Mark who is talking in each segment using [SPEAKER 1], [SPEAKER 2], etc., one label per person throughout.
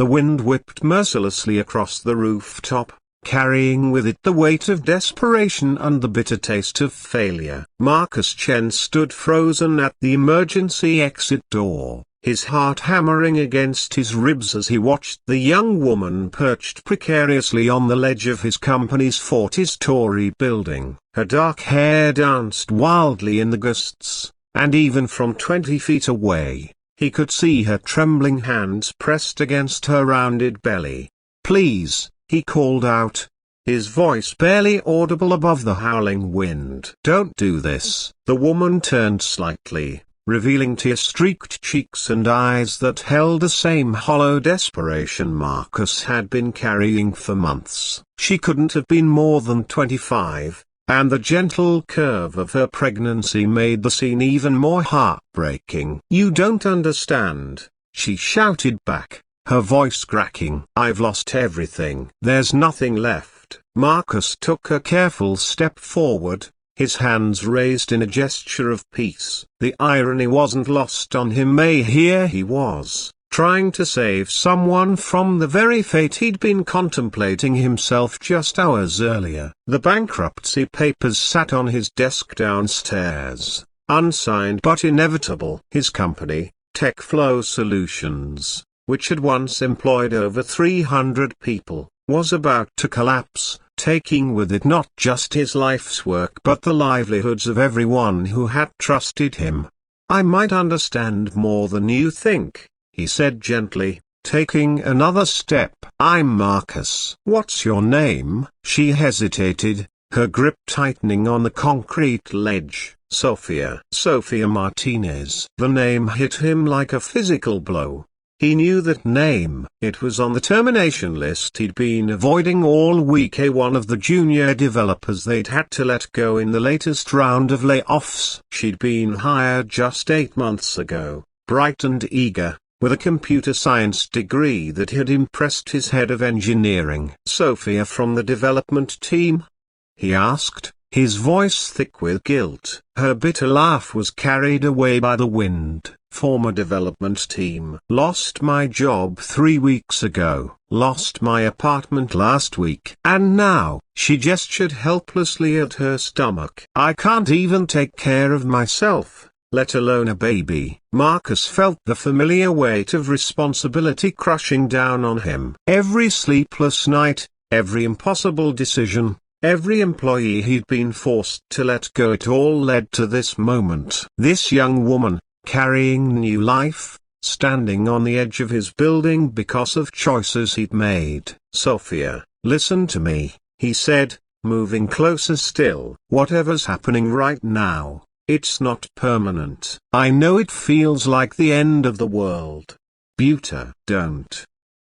[SPEAKER 1] The wind whipped mercilessly across the rooftop, carrying with it the weight of desperation and the bitter taste of failure. Marcus Chen stood frozen at the emergency exit door, his heart hammering against his ribs as he watched the young woman perched precariously on the ledge of his company's 40-story building. Her dark hair danced wildly in the gusts, and even from 20 feet away, he could see her trembling hands pressed against her rounded belly. "Please," he called out, his voice barely audible above the howling wind. "Don't do this." The woman turned slightly, revealing tear-streaked cheeks and eyes that held the same hollow desperation Marcus had been carrying for months. She couldn't have been more than 25, and the gentle curve of her pregnancy made the scene even more heartbreaking. "You don't understand," she shouted back, her voice cracking. "I've lost everything. There's nothing left." Marcus took a careful step forward, his hands raised in a gesture of peace. The irony wasn't lost on him. Here he was, trying to save someone from the very fate he'd been contemplating himself just hours earlier. The bankruptcy papers sat on his desk downstairs, unsigned but inevitable. His company, TechFlow Solutions, which had once employed over 300 people, was about to collapse, taking with it not just his life's work but the livelihoods of everyone who had trusted him. "I might understand more than you think," he said gently, taking another step. "I'm Marcus." "What's your name?" She hesitated, her grip tightening on the concrete ledge. "Sophia." "Sophia Martinez." The name hit him like a physical blow. He knew that name. It was on the termination list he'd been avoiding all week. One of the junior developers they'd had to let go in the latest round of layoffs. She'd been hired just 8 months ago, bright and eager, with a computer science degree that had impressed his head of engineering. "Sophia from the development team?" he asked, his voice thick with guilt. Her bitter laugh was carried away by the wind. "Former development team. Lost my job 3 weeks ago. Lost my apartment last week. And now," she gestured helplessly at her stomach, "I can't even take care of myself, let alone a baby." Marcus felt the familiar weight of responsibility crushing down on him. Every sleepless night, every impossible decision, every employee he'd been forced to let go, it all led to this moment. This young woman, carrying new life, standing on the edge of his building because of choices he'd made. "Sophia, listen to me," he said, moving closer still. "Whatever's happening right now, it's not permanent. I know it feels like the end of the world. Buta, don't."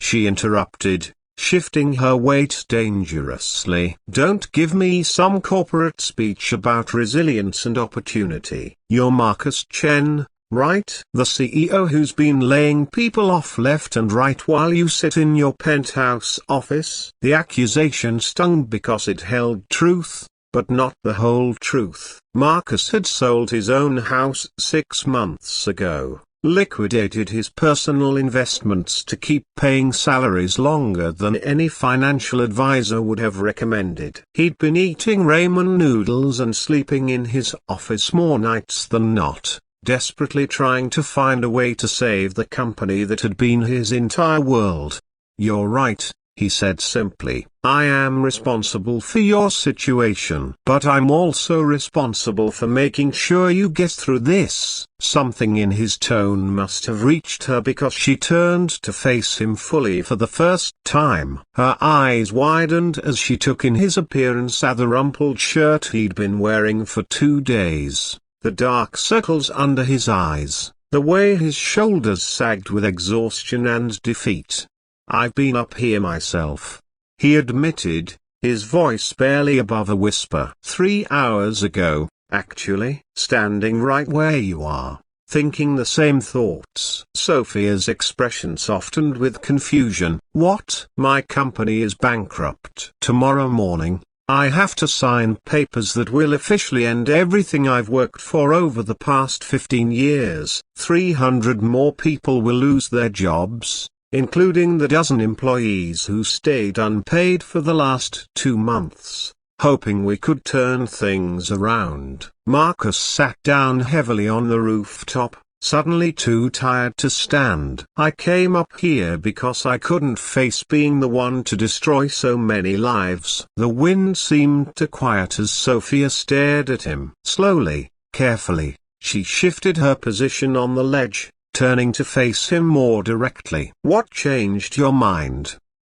[SPEAKER 1] She interrupted, shifting her weight dangerously. "Don't give me some corporate speech about resilience and opportunity. You're Marcus Chen, right? The CEO who's been laying people off left and right while you sit in your penthouse office." The accusation stung because it held truth, but not the whole truth. Marcus had sold his own house 6 months ago, liquidated his personal investments to keep paying salaries longer than any financial advisor would have recommended. He'd been eating ramen noodles and sleeping in his office more nights than not, desperately trying to find a way to save the company that had been his entire world. "You're right," he said simply. "I am responsible for your situation. But I'm also responsible for making sure you get through this." Something in his tone must have reached her because she turned to face him fully for the first time. Her eyes widened as she took in his appearance, the rumpled shirt he'd been wearing for 2 days, the dark circles under his eyes, the way his shoulders sagged with exhaustion and defeat. "I've been up here myself," he admitted, his voice barely above a whisper. 3 hours ago, actually. Standing right where you are, thinking the same thoughts." Sophia's expression softened with confusion. "What?" "My company is bankrupt. Tomorrow morning, I have to sign papers that will officially end everything I've worked for over the past 15 years. 300 more people will lose their jobs, including the dozen employees who stayed unpaid for the last 2 months, hoping we could turn things around. Marcus sat down heavily on the rooftop, suddenly too tired to stand. I came up here because I couldn't face being the one to destroy so many lives. The wind seemed to quiet as Sophia stared at him. Slowly, carefully, she shifted her position on the ledge, turning to face him more directly. "What changed your mind?"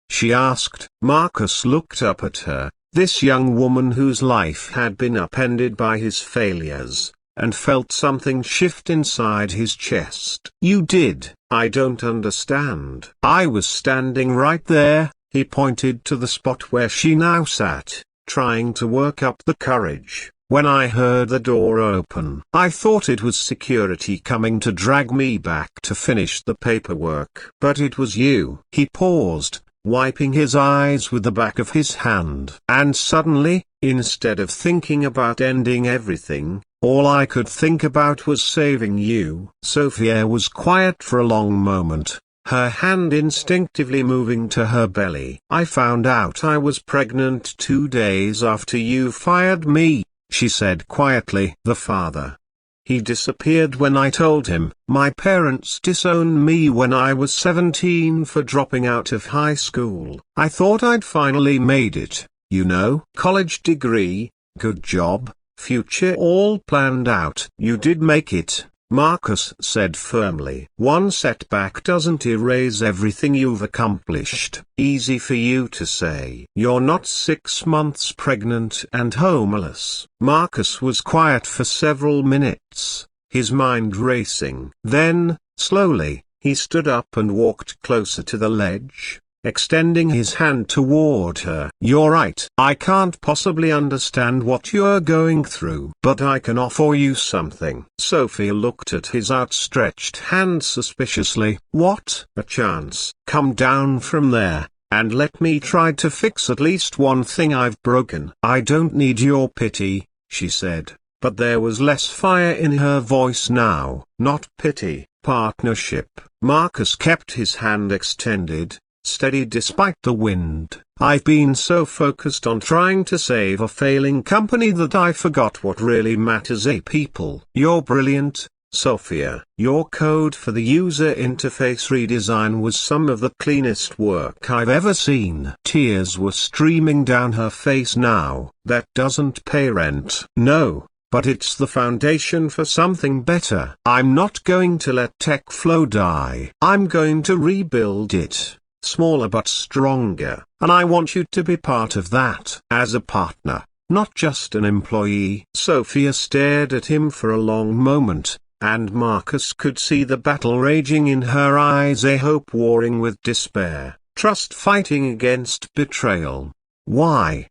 [SPEAKER 1] she asked. Marcus looked up at her, this young woman whose life had been upended by his failures, and felt something shift inside his chest. "You did." "I don't understand." "I was standing right there," he pointed to the spot where she now sat, trying to work up the courage, "when I heard the door open. I thought it was security coming to drag me back to finish the paperwork. But it was you." He paused, wiping his eyes with the back of his hand. "And suddenly, instead of thinking about ending everything, all I could think about was saving you." Sophia was quiet for a long moment, her hand instinctively moving to her belly. "I found out I was pregnant 2 days after you fired me," she said quietly. "The father. He disappeared when I told him. My parents disowned me when I was 17 for dropping out of high school. I thought I'd finally made it, you know. College degree, good job, future all planned out." "You did make it," Marcus said firmly. "One setback doesn't erase everything you've accomplished." "Easy for you to say. You're not 6 months pregnant and homeless." Marcus was quiet for several minutes, his mind racing. Then, slowly, he stood up and walked closer to the ledge, extending his hand toward her. "You're right. I can't possibly understand what you're going through, but I can offer you something." Sophia looked at his outstretched hand suspiciously. "What?" "A chance. Come down from there, and let me try to fix at least one thing I've broken." "I don't need your pity," she said, but there was less fire in her voice now. "Not pity, partnership." Marcus kept his hand extended, steady despite the wind. "I've been so focused on trying to save a failing company that I forgot what really matters. People." "You're brilliant, Sophia." "Your code for the user interface redesign was some of the cleanest work I've ever seen." Tears were streaming down her face now. "That doesn't pay rent." "No, but it's the foundation for something better." "I'm not going to let TechFlow die. I'm going to rebuild it. Smaller but stronger, and I want you to be part of that. As a partner, not just an employee." Sophia stared at him for a long moment, and Marcus could see the battle raging in her eyes, a hope warring with despair, trust fighting against betrayal. "Why?"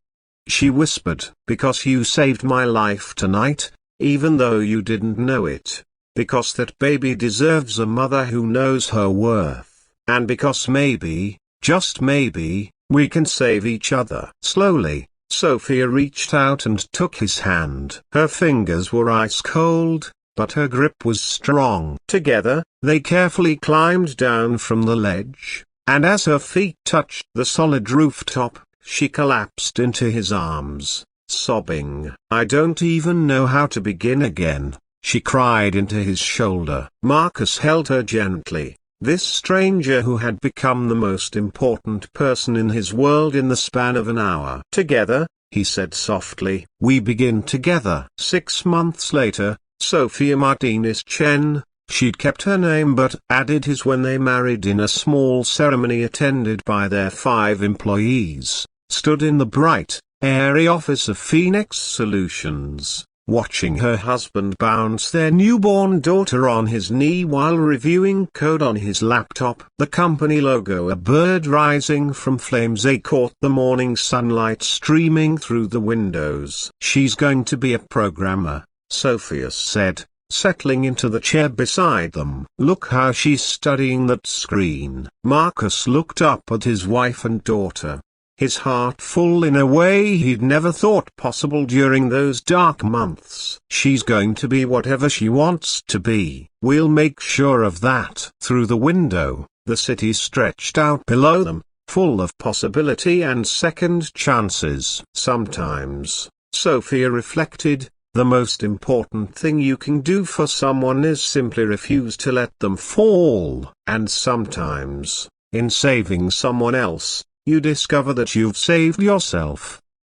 [SPEAKER 1] she whispered. "Because you saved my life tonight, even though you didn't know it. Because that baby deserves a mother who knows her worth. And because maybe, just maybe, we can save each other." Slowly, Sophia reached out and took his hand. Her fingers were ice cold, but her grip was strong. Together, they carefully climbed down from the ledge, and as her feet touched the solid rooftop, she collapsed into his arms, sobbing. "I don't even know how to begin again," she cried into his shoulder. Marcus held her gently. This stranger who had become the most important person in his world in the span of an hour. "Together," he said softly, "we begin together." 6 months later, Sophia Martinez Chen, she'd kept her name but added his when they married in a small ceremony attended by their 5 employees, stood in the bright, airy office of Phoenix Solutions, watching her husband bounce their newborn daughter on his knee while reviewing code on his laptop. The company logo, a bird rising from flames, they caught the morning sunlight streaming through the windows. "She's going to be a programmer," Sophia said, settling into the chair beside them. "Look how she's studying that screen." Marcus looked up at his wife and daughter, his heart full in a way he'd never thought possible during those dark months. "She's going to be whatever she wants to be. We'll make sure of that." Through the window, The city stretched out below them, full of possibility and second chances. Sometimes, Sophia reflected, the most important thing you can do for someone is simply refuse to let them fall. And sometimes, in saving someone else, you discover that you've saved yourself.